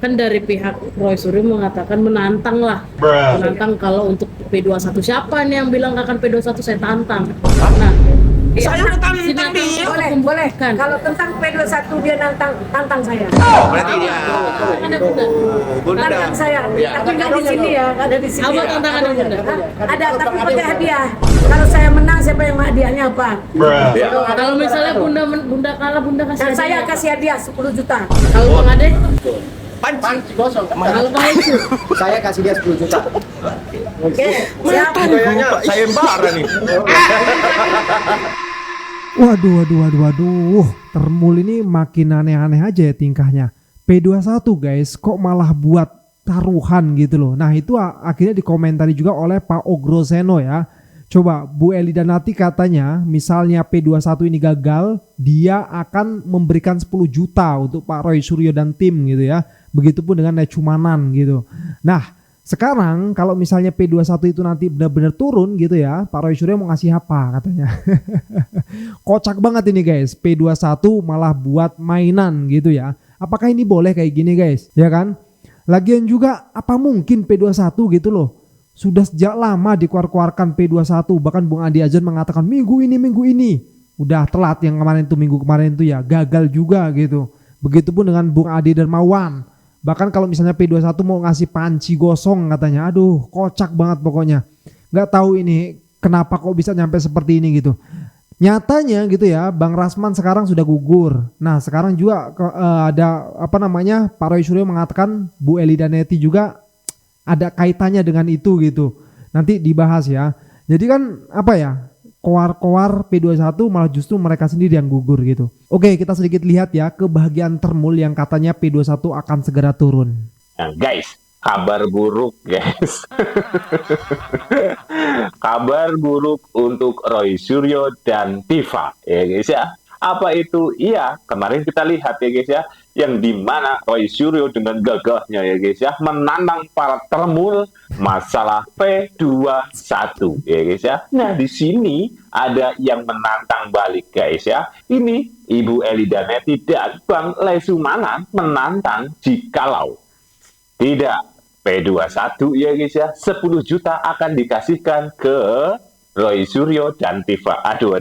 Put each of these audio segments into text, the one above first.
Kan dari pihak Roy Suryo mengatakan menantang lah. Menantang kalau untuk P21 siapa nih yang bilang akan P21 saya tantang. Nah, Saya tantang dia. Boleh. Kalau tentang P21 dia tantang saya. Oh, berarti dia. Bunda. Tantang saya. Tapi nggak di sini ya, nggak ada di sini. Apa tantangannya Bunda? Ada tapi pakai hadiah. Kalau saya menang siapa yang hadiahnya apa? Kalau misalnya Bunda kalah, Bunda kasih Dan hadiah. saya kasih hadiah 10 juta. Kalau Bang Ade, Panci. kalau Bang Icu, Saya kasih dia 10 juta. Oke, siap. Kayaknya sayembara nih. Waduh. Termul ini makin aneh-aneh aja ya tingkahnya. P21 guys, kok malah buat taruhan gitu loh. Nah itu akhirnya dikomentari juga oleh Pak Ogroseno ya. Coba Bu Eli Danati katanya misalnya P21 ini gagal, dia akan memberikan 10 juta untuk Pak Roy Suryo dan tim gitu ya. Begitupun dengan Necumanan gitu. Nah sekarang kalau misalnya P21 itu nanti benar-benar turun gitu ya, Pak Roy Suryo mau ngasih apa katanya. Kocak banget ini guys, P21 malah buat mainan gitu ya. Apakah ini boleh kayak gini guys? Ya kan? Lagian juga apa mungkin P21 gitu loh. Sudah sejak lama dikeluarkan P21, bahkan Bung Andi Azan mengatakan minggu ini. Udah telat yang minggu kemarin itu ya, gagal juga gitu. Begitupun dengan Bung Adi Darmawan. Bahkan kalau misalnya P21 mau ngasih panci gosong katanya, aduh kocak banget pokoknya. Nggak tahu ini kenapa kok bisa nyampe seperti ini gitu. Nyatanya gitu ya, Bang Rasman sekarang sudah gugur. Nah sekarang juga ada Pak Roy Suryo mengatakan Bu Eli Daneti juga ada kaitannya dengan itu gitu. Nanti dibahas ya. Jadi kan koar-koar P21 malah justru mereka sendiri yang gugur gitu. Oke, kita sedikit lihat ya kebahagiaan Termul yang katanya P21 akan segera turun. Nah, guys, kabar buruk guys. Kabar buruk untuk Roy Suryo dan Tifa ya guys ya. Apa itu? Iya, kemarin kita lihat ya guys ya, yang dimana Roy Suryo dengan gagahnya ya guys ya menantang para Termul masalah P21 ya guys ya. Nah di sini ada yang menantang balik guys ya. Ini Ibu Eli Daneti dan Bang Lesumanan menantang jikalau tidak P21 ya guys ya, 10 juta akan dikasihkan ke Roy Suryo dan Tifa. Aduh.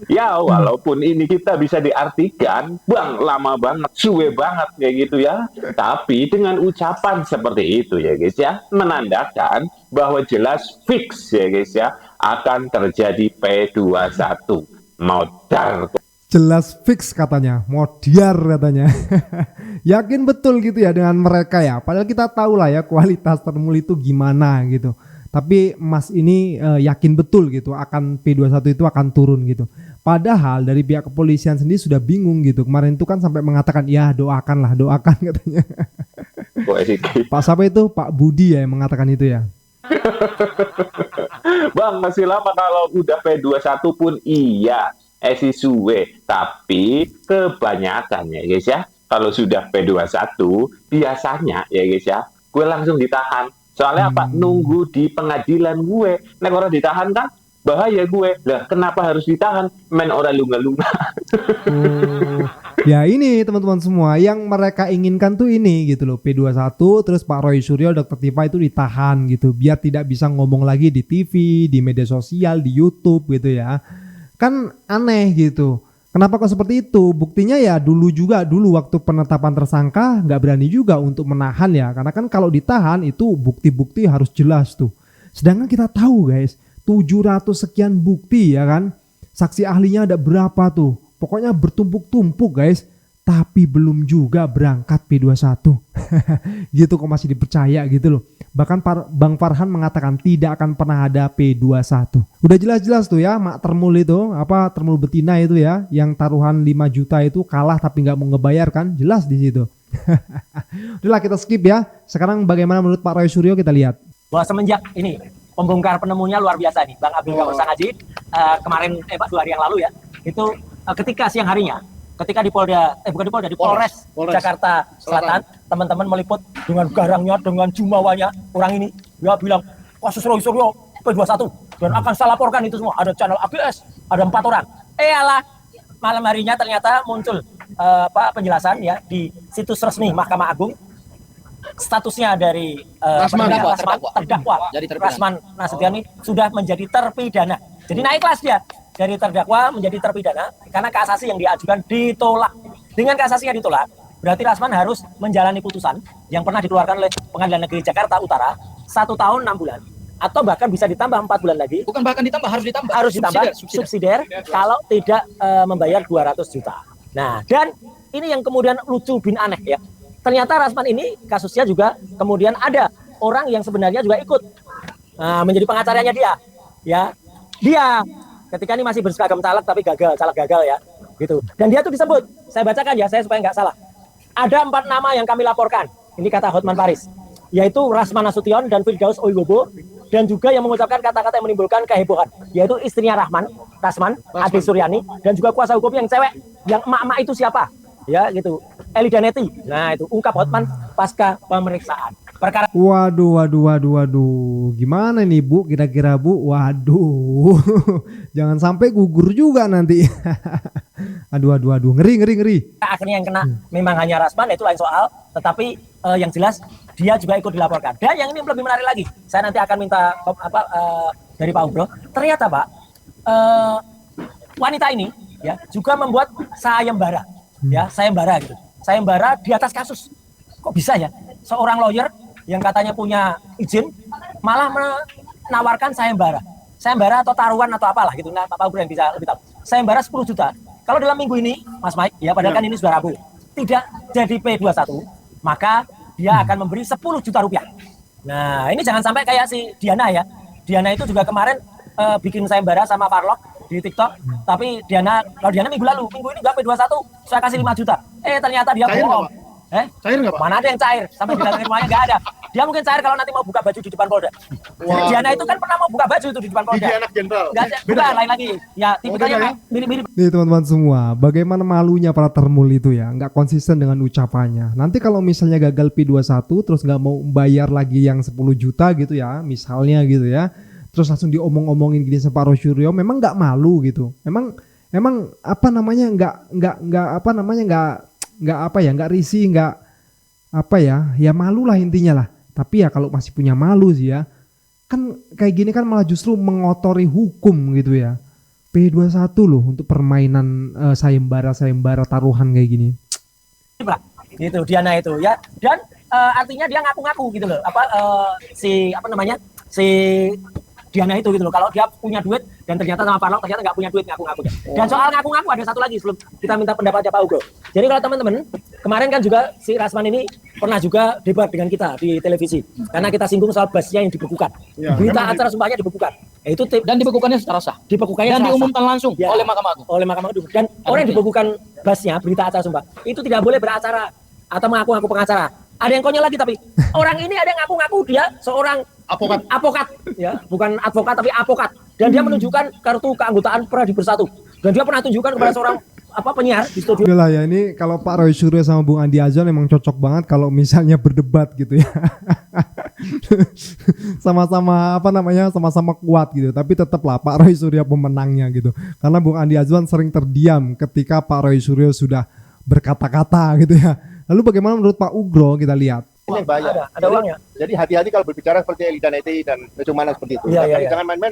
Ya walaupun ini kita bisa diartikan Bang lama banget, suwe banget kayak gitu ya. Tapi dengan ucapan seperti itu ya guys ya, menandakan bahwa jelas fix ya guys ya akan terjadi P21. Modal. Jelas fix katanya, modiar katanya. Yakin betul gitu ya dengan mereka ya. Padahal kita tahu lah ya kualitas Termul itu gimana gitu. Tapi Mas ini yakin betul gitu akan P21 itu akan turun gitu. Padahal dari pihak kepolisian sendiri sudah bingung gitu. Kemarin itu kan sampai mengatakan ya doakan katanya. Pak siapa itu? Pak Budi ya yang mengatakan itu ya. Bang masih lama kalau udah P21 pun iya. Suwe, tapi kebanyakan ya guys ya, kalau sudah P21 biasanya ya guys ya, gue langsung ditahan. Soalnya apa? Nunggu di pengadilan gue. Nek orang ditahan kan bahaya gue. Lah kenapa harus ditahan? Men orang lunga-lunga. Ya ini teman-teman semua yang mereka inginkan tuh ini gitu loh, P21 terus Pak Roy Suryo, Dr. Tifa itu ditahan gitu biar tidak bisa ngomong lagi di TV, di media sosial, di YouTube gitu ya. Kan aneh gitu. Kenapa kok seperti itu? Buktinya ya dulu waktu penetapan tersangka nggak berani juga untuk menahan ya. Karena kan kalau ditahan itu bukti-bukti harus jelas tuh. Sedangkan kita tahu guys, 700 sekian bukti ya kan. Saksi ahlinya ada berapa tuh? Pokoknya bertumpuk-tumpuk guys. Tapi belum juga berangkat P21. Gitu kok masih dipercaya gitu loh. Bahkan Bang Farhan mengatakan tidak akan pernah ada P21. Udah jelas-jelas tuh ya Mak Termul itu, Termul betina itu ya, yang taruhan 5 juta itu kalah tapi nggak mau ngebayar kan, jelas di situ. Udahlah kita skip ya. Sekarang bagaimana menurut Pak Roy Suryo kita lihat. Bahwa semenjak ini pembongkar penemunya luar biasa nih, Bang Abdul Ghafur Sangaji kemarin 2 hari yang lalu ya, itu ketika siang harinya ketika di Polres Jakarta Selatan, teman-teman meliput dengan garangnya, dengan jumawanya orang ini, dia bilang kasus Roy Suryo P21 dan akan saya laporkan itu semua. Ada channel AGS, ada 4 orang. Alah, malam harinya ternyata muncul penjelasan ya di situs resmi Mahkamah Agung. Statusnya dari terdakwa Jadi terpidana. Rasman Nasution ini sudah menjadi terpidana. Jadi naik kelas dia dari terdakwa menjadi terpidana karena kasasi yang diajukan ditolak. Dengan kasasi yang ditolak, berarti Rasman harus menjalani putusan yang pernah dikeluarkan oleh Pengadilan Negeri Jakarta Utara 1 tahun 6 bulan atau bahkan bisa ditambah 4 bulan lagi. Bukan bahkan ditambah, harus ditambah. Harus ditambah subsidiar kalau tidak membayar 200 juta. Nah, dan ini yang kemudian lucu bin aneh ya. Ternyata Rasman ini kasusnya juga kemudian ada orang yang sebenarnya juga ikut menjadi pengacaranya dia. Ya, dia ketika ini masih berseragam caleg tapi caleg gagal ya, gitu. Dan dia tuh disebut, saya bacakan ya, saya supaya nggak salah. Ada 4 nama yang kami laporkan. Ini kata Hotman Paris, yaitu Rasman Nasution dan Firdaus Oigobo, dan juga yang mengucapkan kata-kata yang menimbulkan kehebohan, yaitu istrinya Rasman, Ade Suryani, dan juga kuasa hukum yang cewek, yang emak-emak itu siapa? Ya gitu, Elida Neti. Nah itu ungkap Hotman pasca pemeriksaan perkara. Waduh. Gimana nih Bu? Kira-kira Bu? Waduh. Jangan sampai gugur juga nanti. aduh. Ngeri. Akhirnya yang kena memang hanya Rasman, itu lain soal. Tetapi yang jelas dia juga ikut dilaporkan. Dan yang ini lebih menarik lagi, saya nanti akan minta dari Pak Ugro. Ternyata Pak, wanita ini ya juga membuat sayembara. Ya, sayembara gitu. Sayembara di atas kasus. Kok bisa ya? Seorang lawyer yang katanya punya izin malah menawarkan sayembara. Sayembara atau taruhan atau apalah gitu. Nah, Pak Ugro yang bisa lebih tahu. Sayembara 10 juta. Kalau dalam minggu ini, Mas Mike, ya padahal kan ini sudah Rabu, tidak jadi P21, maka dia akan memberi 10 juta rupiah. Nah, ini jangan sampai kayak si Diana ya. Diana itu juga kemarin bikin sayembara sama Farlok di TikTok, tapi kalau Diana minggu ini juga P21, saya kasih 5 juta. Ternyata dia bohong. Cair nggak Pak? Mana ada yang cair? Sampai didatangin rumahnya nggak ada. Dia mungkin cair kalau nanti mau buka baju di depan Polda. Wah. Diana itu kan pernah mau buka baju itu di depan Polda. Gigi anak jenderal. Nggak ada, bukan, lain lagi. Ya, tipikalnya mirip-mirip. Nih teman-teman semua, bagaimana malunya para termul itu ya, nggak konsisten dengan ucapannya. Nanti kalau misalnya gagal P21 terus nggak mau bayar lagi yang 10 juta gitu ya, misalnya gitu ya, terus langsung diomong-omongin gini sama Pak Roysuryo, memang nggak malu gitu. Emang apa namanya nggak risih, ya malu lah intinya lah. Tapi ya kalau masih punya malu sih ya, kan kayak gini kan malah justru mengotori hukum gitu ya. P21 loh untuk permainan sayembara taruhan kayak gini. Gitu Diana itu ya, dan artinya dia ngaku-ngaku gitu loh, si Diana itu gitu loh, kalau dia punya duit dan ternyata sama Farlok ternyata nggak punya duit, ngaku-ngaku. Dan soal ngaku-ngaku ada satu lagi sebelum kita minta pendapatnya Pak Ugro. Jadi kalau teman-teman, kemarin kan juga si Rasman ini pernah juga debat dengan kita di televisi karena kita singgung soal busnya yang dibekukan. Ya, Berita acara sumpahnya dibekukan. Itu Dan dibekukannya secara sah. dibekukannya Dan secara sah. diumumkan langsung Ya, oleh Mahkamah Agung. oleh Mahkamah Agung. Dan orang yang dibekukan busnya berita acara sumpah itu tidak boleh beracara atau mengaku-ngaku pengacara. Ada yang konyol lagi, tapi orang ini ada yang ngaku-ngaku dia seorang advokat ya, bukan advokat tapi apokat, dan dia menunjukkan kartu keanggotaan Pradi Bersatu, dan dia pernah tunjukkan kepada seorang penyiar di studio. Udah lah ya, ini kalau Pak Roysuryo sama Bung Andi Azwan emang cocok banget kalau misalnya berdebat gitu ya. sama-sama sama-sama kuat gitu, tapi tetaplah Pak Roysuryo pemenangnya gitu, karena Bung Andi Azwan sering terdiam ketika Pak Roysuryo sudah berkata-kata gitu ya. Lalu bagaimana menurut Pak Ugro? Kita lihat. Ini bahaya. Ada uangnya. Jadi hati-hati kalau berbicara seperti Elida Neti dan Lecumana seperti itu. Iya. Jangan main-main.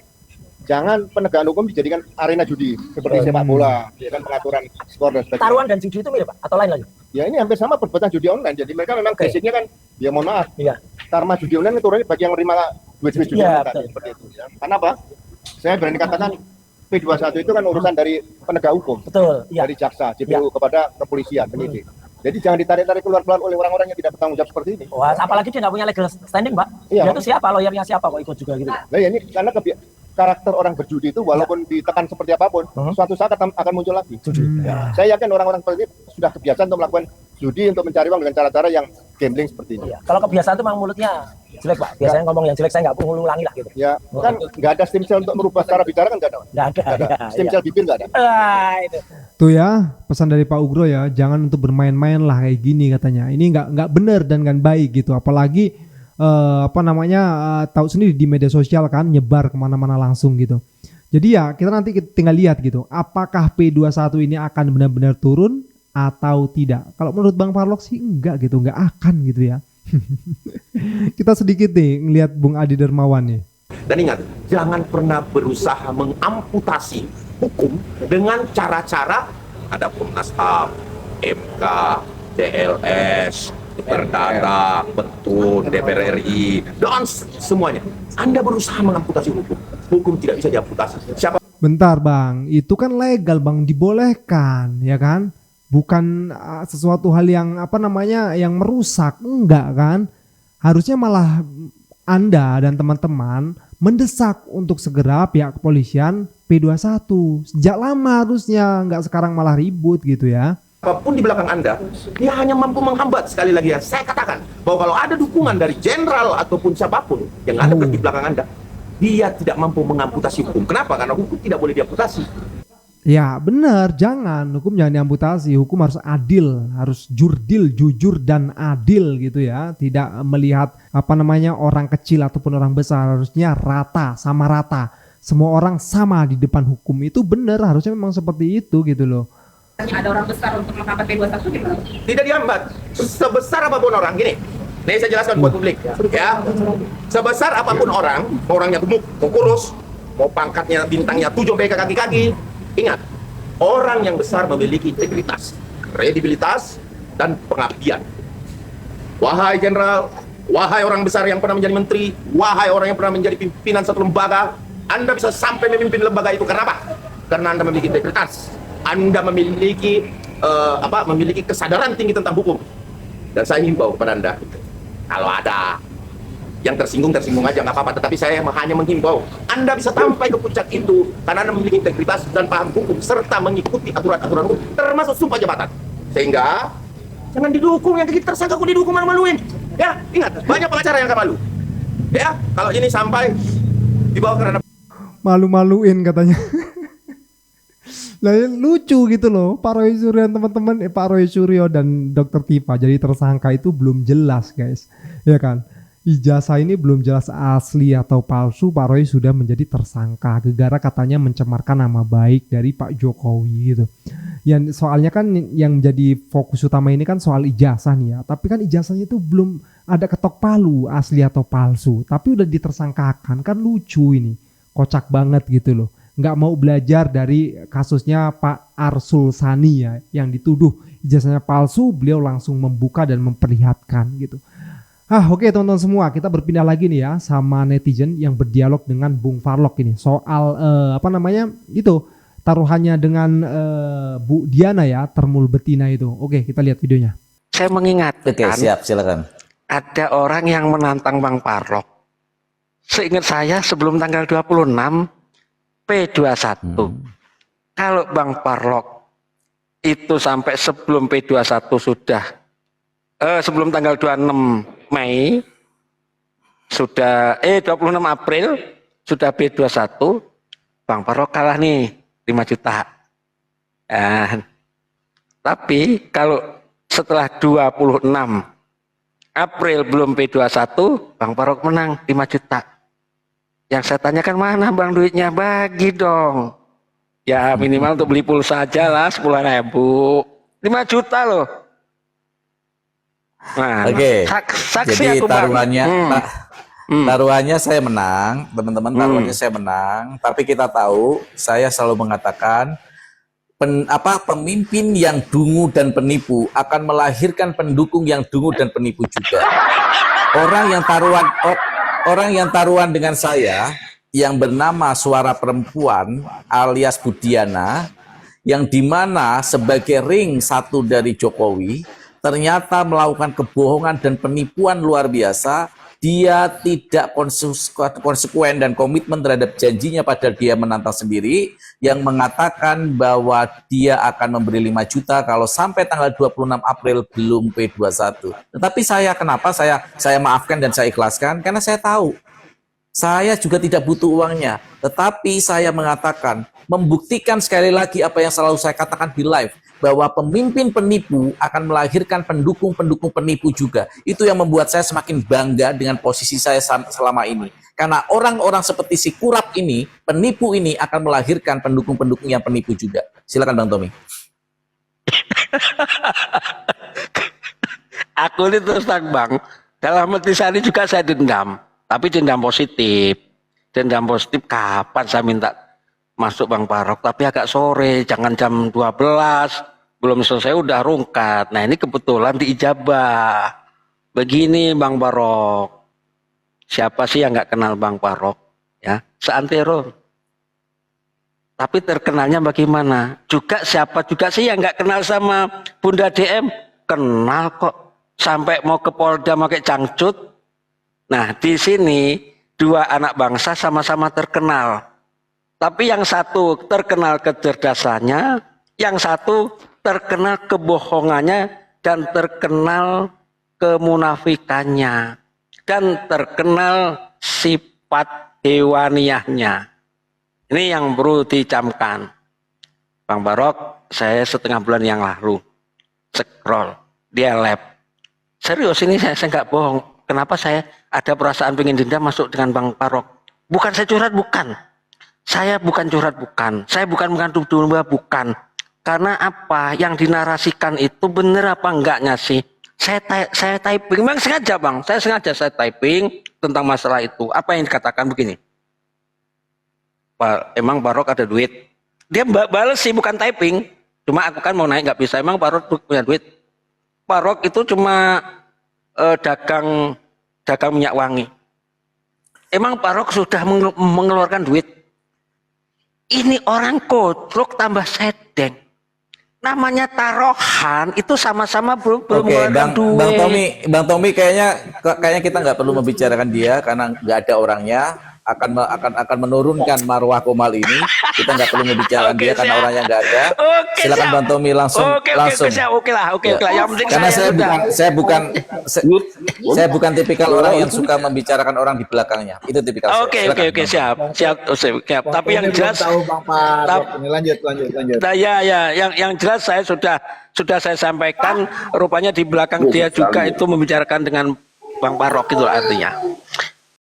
Jangan penegakan hukum dijadikan arena judi seperti sepak bola, ya kan, pengaturan skor dan sebagainya. Taruhan dan judi itu mirip Pak atau lain lagi? Ya ini hampir sama perbuatan judi online. Jadi mereka memang basicnya kan, ya mohon maaf, Iya. karma judi online itu bagi yang menerima duit judi Iya, online tadi, betul. seperti itu. Ya. Karena apa? Saya berani katakan P21 itu kan urusan dari penegak hukum, Betul. Iya. dari jaksa, JPU kepada kepolisian, penyidik. Jadi jangan ditarik-tarik keluar-keluar oleh orang-orang yang tidak bertanggung jawab seperti ini. Wah, apalagi dia nggak punya legal standing, Pak. Iya. Dia itu siapa? Lawyernya siapa kok ikut juga gitu? Nah ya ini karena karakter orang berjudi itu walaupun ditekan seperti apapun, suatu saat akan muncul lagi. Ya. Saya yakin orang-orang seperti ini sudah kebiasaan untuk melakukan judi untuk mencari uang dengan cara-cara yang gambling seperti ini. Iya. Kalau kebiasaan itu memang mulutnya jelek, Pak. Biasanya ngomong yang jelek saya nggak perlu ulangi lah gitu. Ya kan nggak ada stem cell untuk merubah cara bicara kan nggak ada. Nggak ada. Nggak ada. Iya, Stem iya. cell bibir nggak ada. Itu. Tuh ya, pesan dari Pak Ugro ya, jangan untuk bermain-main lah kayak gini katanya. Ini nggak benar dan nggak baik gitu. Apalagi tahu sendiri di media sosial kan nyebar kemana-mana langsung gitu. Jadi ya kita nanti tinggal lihat gitu, apakah P21 ini akan benar-benar turun atau tidak? Kalau menurut Bang Parlok sih enggak gitu, enggak akan gitu ya. Kita sedikit nih ngelihat Bung Adi Dermawan nih. Dan ingat, jangan pernah berusaha mengamputasi hukum dengan cara-cara ada Komnas HAM, MK, DLS, Perdata, Petun, DPR RI, dan semuanya. Anda berusaha mengamputasi hukum. Hukum tidak bisa diamputasi. Siapa? Bentar Bang, itu kan legal Bang, dibolehkan ya kan? Bukan sesuatu hal yang apa namanya yang merusak, enggak kan? Harusnya malah Anda dan teman-teman mendesak untuk segera pihak kepolisian P21. Sejak lama harusnya, enggak sekarang malah ribut gitu ya. Apapun di belakang Anda, dia hanya mampu menghambat. Sekali lagi ya, saya katakan bahwa kalau ada dukungan dari jenderal ataupun siapapun yang ada di belakang Anda, dia tidak mampu mengamputasi hukum. Kenapa? Karena hukum tidak boleh diamputasi. Ya benar, jangan, hukum jangan diamputasi, hukum harus adil, harus jujur dan adil gitu ya. Tidak melihat apa namanya orang kecil ataupun orang besar, harusnya rata, sama rata. Semua orang sama di depan hukum, itu benar, harusnya memang seperti itu gitu loh. Ada orang besar untuk menghambat P21 gimana? Tidak dihambat. Sebesar apapun orang, gini. Nih saya jelaskan buat publik ya. Sebesar apapun orang, mau orangnya gemuk, mau kurus, mau pangkatnya bintangnya 7 sampai ke kaki-kaki. Ingat, orang yang besar memiliki integritas, kredibilitas, dan pengabdian. Wahai jenderal, wahai orang besar yang pernah menjadi menteri, wahai orang yang pernah menjadi pimpinan satu lembaga, Anda bisa sampai memimpin lembaga itu. Karena apa? Karena Anda memiliki integritas, Anda memiliki memiliki kesadaran tinggi tentang hukum. Dan saya himbau kepada Anda, kalau ada yang tersinggung aja nggak apa-apa, tetapi saya hanya menghimbau Anda bisa sampai ke puncak itu karena Anda memiliki integritas dan paham hukum serta mengikuti aturan-aturan hukum termasuk sumpah jabatan. Sehingga jangan didukung, yang kita tersangka kok didukung malu-maluin. Ya, ingat, banyak pengacara yang gak malu. Ya, kalau ini sampai dibawa karena Malu-maluin katanya. Lah lucu gitu loh, Pak Roy Suryo teman-teman, Pak Roy Suryo dan Dr. Tifa jadi tersangka itu belum jelas guys, ya kan? Ijazah ini belum jelas asli atau palsu, Pak Roy sudah menjadi tersangka gegara katanya mencemarkan nama baik dari Pak Jokowi gitu. Yang soalnya kan yang jadi fokus utama ini kan soal ijazah nih ya, tapi kan ijazahnya itu belum ada ketok palu asli atau palsu, tapi udah ditersangkakan, kan lucu ini, kocak banget gitu loh. Nggak mau belajar dari kasusnya Pak Arsul Sani ya, yang dituduh ijazahnya palsu, beliau langsung membuka dan memperlihatkan gitu. Oke teman-teman semua, kita berpindah lagi nih ya sama netizen yang berdialog dengan Bung Parlok ini soal taruhannya dengan Bu Diana ya, Termul Betina itu. Oke, kita lihat videonya. Saya mengingatkan. Oke, siap, silakan. Ada orang yang menantang Bang Parlok. Seingat saya sebelum tanggal 26 P21. Kalau Bang Parlok itu sampai sebelum P21 sudah sebelum tanggal 26 Mei sudah 26 April sudah P21, Bang Parlok kalah nih 5 juta. Tapi kalau setelah 26 April belum P21, Bang Parlok menang 5 juta. Yang saya tanyakan, mana Bang duitnya? Bagi dong. Ya minimal untuk beli pulsa aja lah 10.000. 5 juta loh. Nah, Oke. Saksi Jadi aku taruhannya taruhannya saya menang, teman-teman, taruhannya saya menang, tapi kita tahu saya selalu mengatakan pemimpin yang dungu dan penipu akan melahirkan pendukung yang dungu dan penipu juga. Orang yang taruhan dengan saya yang bernama Suara Perempuan alias Budiana, yang dimana sebagai ring satu dari Jokowi ternyata melakukan kebohongan dan penipuan luar biasa. Dia tidak konsekuen dan komitmen terhadap janjinya, padahal dia menantang sendiri, yang mengatakan bahwa dia akan memberi 5 juta kalau sampai tanggal 26 April belum P21. Tetapi kenapa saya maafkan dan saya ikhlaskan? Karena saya tahu saya juga tidak butuh uangnya, tetapi saya mengatakan, membuktikan sekali lagi apa yang selalu saya katakan di live, bahwa pemimpin penipu akan melahirkan pendukung-pendukung penipu juga. Itu yang membuat saya semakin bangga dengan posisi saya selama ini. Karena orang-orang seperti si Kurap ini, penipu ini akan melahirkan pendukung-pendukung yang penipu juga. Silakan Bang Tommy. Aku ini terus terang bang, dalam hati saya ini juga saya dendam, tapi dendam positif. Dendam positif kapan saya minta masuk Bang Parok, tapi agak sore, jangan jam 12, belum selesai udah rungkat. Nah ini kebetulan diijabah. Begini Bang Parok, siapa sih yang nggak kenal Bang Parok? Ya, seantero. Tapi terkenalnya bagaimana? Juga siapa juga sih yang nggak kenal sama Bunda DM? Kenal kok. Sampai mau ke Polda pakai cangcut. Nah di sini dua anak bangsa sama-sama terkenal. Tapi yang satu terkenal kecerdasannya, yang satu terkenal kebohongannya dan terkenal kemunafikannya dan terkenal sifat hewaniahnya. Ini yang perlu dicamkan. Bang Barok, saya setengah bulan yang lalu scroll dia lab. Serius ini saya nggak bohong. Kenapa saya ada perasaan pengen dendam masuk dengan Bang Parok? Bukan saya curhat, bukan. Saya bukan curhat, bukan. Saya bukan mengandung domba, bukan. Karena apa? Yang dinarasikan itu benar apa enggaknya sih? Saya typing, memang sengaja bang. Saya typing tentang masalah itu. Apa yang dikatakan begini? Emang Parok ada duit? Dia balas sih, bukan typing. Cuma aku kan mau naik nggak bisa. Emang Parok punya duit? Parok itu cuma dagang minyak wangi. Emang Parok sudah mengeluarkan duit? Ini orang kodrok tambah sedeng. Namanya taruhan itu sama-sama belum mengeluarkan duit. Bang Tommy kayaknya kita nggak perlu membicarakan dia karena nggak ada orangnya. akan menurunkan marwah Komal ini. Kita nggak perlu membicarakan dia karena orangnya nggak ada. Silakan Bang Tommy langsung. Oke lah. Yang penting karena saya bukan tipikal orang yang suka membicarakan orang di belakangnya. Itu tipikal. Oke, siap. Tapi yang jelas lanjut. Nah, ya, yang jelas saya sudah saya sampaikan. Rupanya di belakang dia juga itu membicarakan dengan Bang Parok itu artinya.